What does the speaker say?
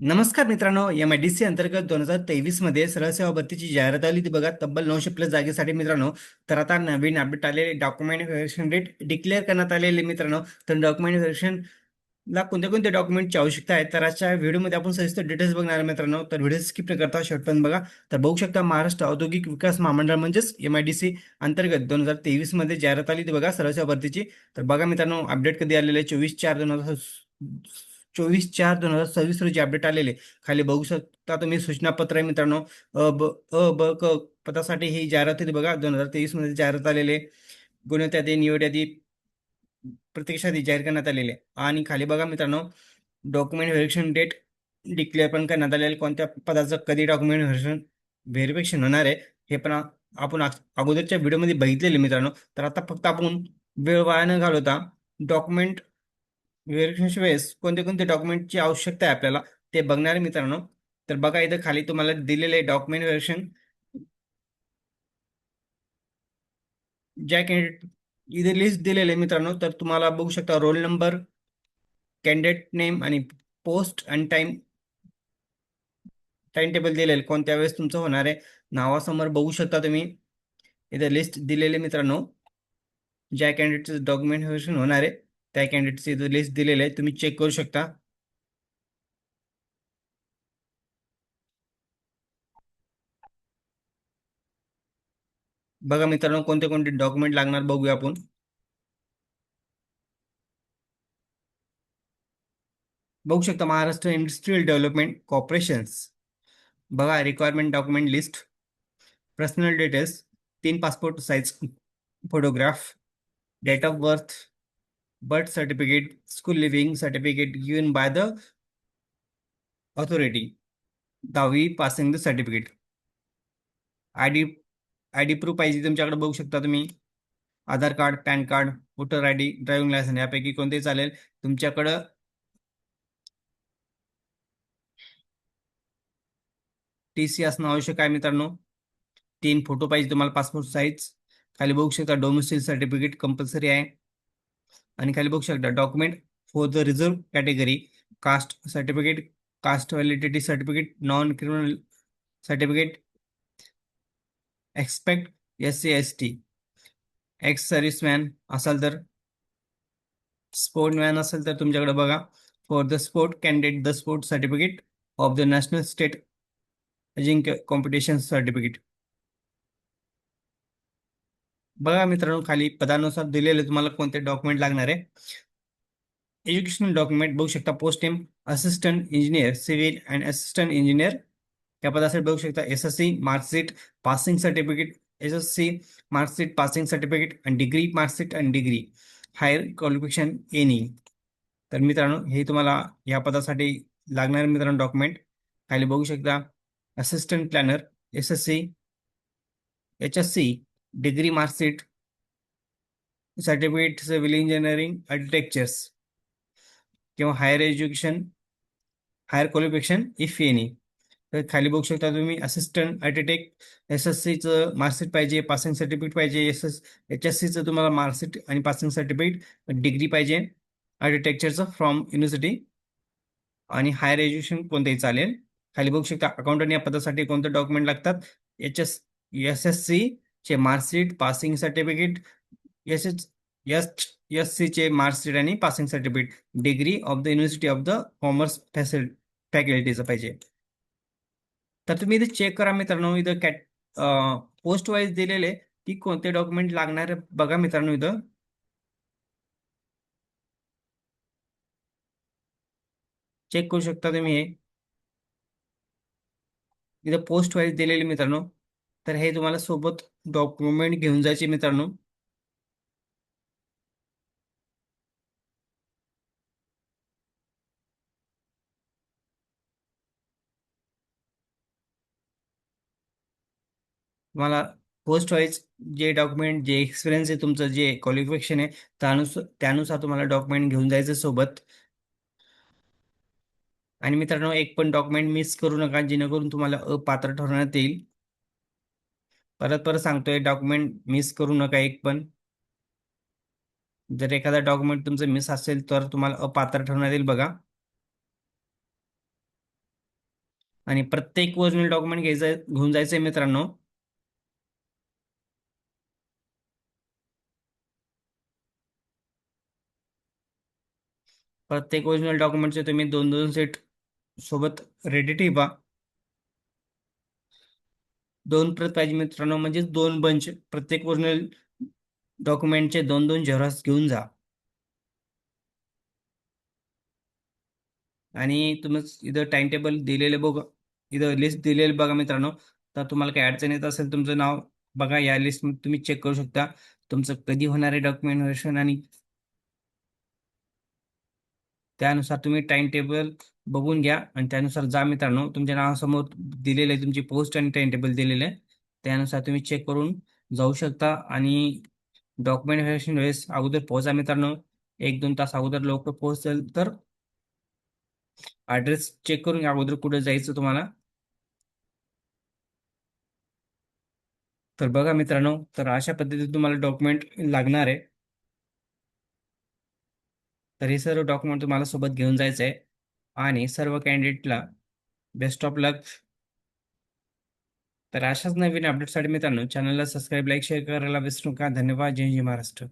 नमस्कार मित्रांनो, MIDC अंतर्गत 2023 मध्ये सरळ सेवा भरतीची जाहिरात आली ती बघा. तब्बल 900 प्लस जागेसाठी मित्रांनो. तर आता नवीन अपडेट आलेले डॉक्युमेंट व्हेरिफिकेशन डेट डिक्लेअर करण्यात आलेले मित्रांनो. तर डॉक्युमेंट व्हेरिफिकेशन ला कोणत्या कोणत्या डॉक्युमेंटची आवश्यकता आहे तर आजच्या व्हिडिओमध्ये आपण सविस्तर डिटेल्स बघणार आहे मित्रांनो. तर व्हिडिओ स्किप न करता शेवटपर्यंत बघा. तर बघू शकता महाराष्ट्र औद्योगिक विकास महामंडळ म्हणजेच MIDC अंतर्गत 2023 मध्ये जाहिरात आली ती बघा सरळ सेवा भरतीची. तर बघा मित्रांनो, अपडेट कधी आलेले आहे? 24/4/2026 रोजी अपडेट आलेले. खाली बघू शकता तुम्ही सूचनापत्र आहे मित्रांनो. अ ब क पदासाठी ही जाहिरात होती बघा. 2023 मध्ये जाहिरात आलेले. गुणवत्ता यादी, निवड यादी प्रत्यक्षात आधी जाहीर करण्यात आलेले आहे. आणि खाली बघा मित्रांनो, डॉक्युमेंट व्हेरिफिकेशन डेट डिक्लेअर पण करण्यात आलेले. कोणत्या पदाचं कधी डॉक्युमेंट व्हेरिफिकेशन होणार आहे हे पण आपण अगोदरच्या व्हिडिओमध्ये बघितलेले मित्रांनो. तर आता फक्त आपण वेळ वाया न घालवता डॉक्युमेंट व्हेरिफिकेशन वेळेस कोणते कोणते डॉक्युमेंटची आवश्यकता आहे आपल्याला ते बघणार आहे मित्रांनो. तर बघा, इथं खाली तुम्हाला दिलेले डॉक्युमेंट व्हेरिफिकेशन ज्या कॅन्डिडेट इथे लिस्ट दिलेले आहे मित्रांनो. तर तुम्हाला बघू शकता रोल नंबर, कॅन्डिडेट नेम आणि पोस्ट आणि टाइम टेबल दिलेलं कोणत्या वेळेस तुमचं होणार आहे. नावासमोर बघू शकता तुम्ही इथे लिस्ट दिलेले मित्रांनो. ज्या कॅन्डिडेटचं डॉक्युमेंट व्हेरिफिकेशन होणार आहे त्या कॅन्डिडेटची इथे लिस्ट दिलेली आहे, तुम्ही चेक करू शकता. बघा मित्रांनो, कोणते कोणते डॉक्युमेंट लागणार बघूया आपण. बघू शकता महाराष्ट्र इंडस्ट्रियल डेव्हलपमेंट कॉर्पोरेशन्स. बघा requirement document list, personal details, 3 passport size photograph, date of birth certificate, school leaving certificate given by the authority, 10वी passing the certificate, ID ID proof पाहिजे तुमच्याकडे बघू शकता तुम्ही. Aadhaar card, PAN card, voter ID, driving licence यापैकी कोणतेही चालेल. तुमच्याकडं TC असणं आवश्यक आहे मित्रांनो. 3 फोटो पाहिजे तुम्हाला पासपोर्ट साईज. खाली बघू शकता डोमिसाइल सर्टिफिकेट कंपल्सरी आहे. आणि खाली बघू शकता document for the reserve category, caste certificate, caste validity certificate, non criminal certificate, expect SC ST, ex serviceman असाल तर, स्पोर्टमॅन असेल तर तुमच्याकडे बघा for the sport candidate the sport certificate of the national state अजिंक्य कॉम्पिटिशन सर्टिफिकेट. बघा मित्रांनो, खाली पदानुसार दिलेले तुम्हाला कोणते डॉक्युमेंट लागणार आहे. एज्युकेशनल डॉक्युमेंट बघू शकता. Post name assistant engineer civil and assistant engineer या पदासाठी बघू शकता. SSC marksheet, passing certificate, SSC marksheet, passing certificate आणि डिग्री मार्कशीट आणि डिग्री, हायर क्वालिफिकेशन एनी. तर मित्रांनो, हे तुम्हाला या पदासाठी लागणारे मित्रांनो डॉक्युमेंट खाली बघू शकता. Assistant planner, SSC, HSC, degree marksheet, certificate civil engineering architectures किंवा higher education, higher qualification if any. तर खाली बघू शकता तुम्ही असिस्टंट आर्किटेक्ट, SSCचं मार्कशीट पाहिजे, पासिंग सर्टिफिकेट पाहिजे, HSCचं तुम्हाला मार्कशीट आणि पासिंग सर्टिफिकेट, डिग्री पाहिजे आर्किटेक्चरचं फ्रॉम युनिव्हर्सिटी आणि हायर एज्युकेशन कोणतेही चालेल. खाली बघू शकता अकाउंटंट या पदासाठी कोणते डॉक्युमेंट लागतात. SSC चे marksheet, passing certificate, S SC चे मार्कशीट आणि passing certificate, degree of the university of the commerce फॅकल्टीचं पाहिजे. तर तुम्ही इथे चेक करा मित्रांनो. इथं पोस्ट वाईज दिलेले की कोणते डॉक्युमेंट लागणार आहे बघा मित्रांनो. इथं चेक करू शकता तुम्ही हे. इथं पोस्ट वाईज दिलेले मित्रांनो. तर हे तुम्हाला सोबत डॉक्युमेंट घेऊन जायचे मित्रांनो. तुम्हाला पोस्ट वाईज जे डॉक्युमेंट, जे एक्सपिरियन्स आहे तुमचं, जे क्वालिफिकेशन आहे त्यानुसार तुम्हाला डॉक्युमेंट घेऊन जायचं सोबत. आणि मित्रांनो, एक पण डॉक्युमेंट मिस करू नका जेणेकरून तुम्हाला अपात्र ठरवण्यात येईल. परत परत सांगतोय, डॉक्युमेंट मिस करू नका एक पण. जर एखादा डॉक्युमेंट तुमचं मिस असेल तर तुम्हाला अपात्र ठरवण्यात येईल बघा. आणि प्रत्येक ओरिजिनल डॉक्युमेंट घेऊन जायचंय मित्रांनो. प्रत्येक ओरिजिनल डॉक्युमेंटचे तुम्ही दोन दोन सेट सोबत रेडी ठेवा. दोन प्रत पाहिजे मित्रांनो, म्हणजे दोन बंच. प्रत्येक ओरिजिनल डॉक्युमेंटचे दोन दोन झेरॉक्स घेऊन जा. आणि तुम्ही इथं टाइम टेबल दिलेले बघा, इथं लिस्ट दिलेली बघा मित्रांनो. तर तुम्हाला काही अडचण येत असेल, तुमचं नाव बघा या लिस्ट तुम्ही चेक करू शकता. तुमचं कधी होणार आहे डॉक्युमेंटेशन, आणि त्यानुसार तुम्ही टाइम टेबल बघून घ्या आणि त्यानुसार जा मित्रांनो. तुमच्या नावासमोर दिलेले आहे, तुमची पोस्ट आणि टाइम टेबल दिलेले आहे. त्यानुसार तुम्ही चेक करून जाऊ शकता. आणि डॉक्युमेंट व्हेरिफिकेशन वेळेस अगोदर पोहोचा मित्रांनो. 1-2 तास अगोदर लवकर पोहोचेल तर ॲड्रेस चेक करून घ्या अगोदर कुठे जायचं तुम्हाला. तर बघा मित्रांनो, तर अशा पद्धतीने तुम्हाला डॉक्युमेंट लागणार आहे. तर हे सर्व डॉक्युमेंट तुम्हाला सोबत घेऊन जायचं आहे. आणि सर्व कॅन्डिडेटला बेस्ट ऑफ लक. तर अशाच नवीन अपडेटसाठी मित्रांनो चॅनलला सबस्क्राईब, लाईक, शेअर करायला विसरू नका. धन्यवाद. जय हिंद, महाराष्ट्र.